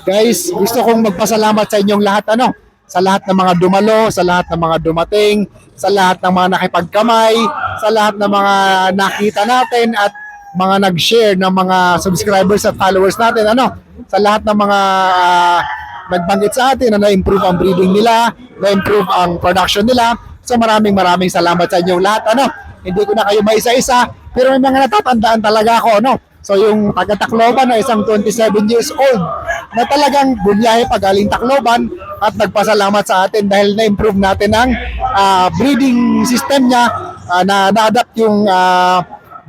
Guys, gusto kong magpasalamat sa inyong lahat, sa lahat ng mga dumalo, sa lahat ng mga dumating, sa lahat ng mga nakipagkamay, sa lahat ng mga nakita natin at mga nag-share ng mga subscribers at followers natin, sa lahat ng mga nagbanggit sa atin na na-improve ang breeding nila, na-improve ang production nila. So maraming salamat sa inyong lahat, Hindi ko na kayo maisa-isa, pero may mga natatandaan talaga ako, So yung taga-Tacloban na isang 27 years old na talagang bunyahe pagaling Tacloban at nagpasalamat sa atin dahil na-improve natin ang breeding system niya, na-adapt yung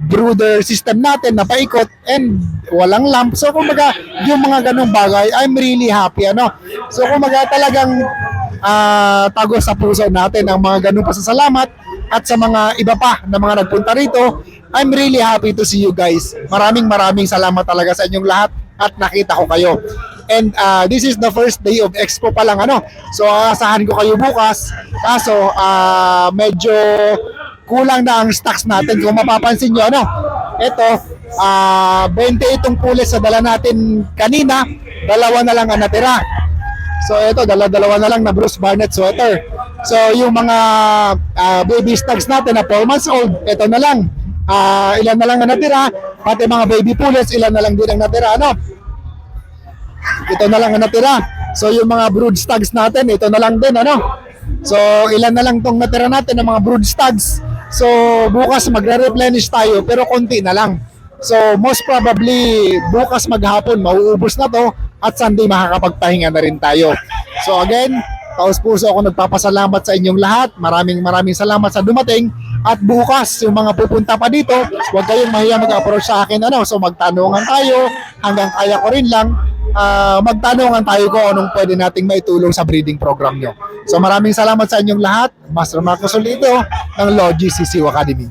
brooder system natin na paikot and walang lump. So kumbaga yung mga ganung bagay, I'm really happy, So kumbaga talagang tago sa puso natin ang mga ganung pasasalamat. At sa mga iba pa na mga nagpunta rito, I'm really happy to see you guys. Maraming salamat talaga sa inyong lahat at nakita ko kayo. And this is the first day of Expo pa lang, So asahan ko kayo bukas. Kaso medyo kulang na ang stocks natin. Kung mapapansin nyo, ito 20 itong pulis sa dala natin kanina, dalawa na lang ang natira. So ito, dalawa na lang na Bruce Barnett sweater. So yung mga baby stags natin na 4 months old, ito na lang. Ilan na lang na natira. Pati mga baby pullets, ilan na lang din ang natira. Ito na lang ang natira. So yung mga brood stags natin, ito na lang din. So ilan na lang tong natira natin ng mga brood stags. So bukas magre-replenish tayo pero konti na lang. So most probably bukas maghapon mauubos na to at Sunday makakapagpahinga na rin tayo. So again, taos-puso ako nagpapasalamat sa inyong lahat. Maraming salamat sa dumating. At bukas, yung mga pupunta pa dito, huwag kayong mahiya mag-approach sa akin. So magtanungan tayo, hanggang kaya ko rin lang, magtanungan tayo kung anong pwede nating maitulong sa breeding program nyo. So maraming salamat sa inyong lahat. Master Marcos Solito ng Logi CCU Academy.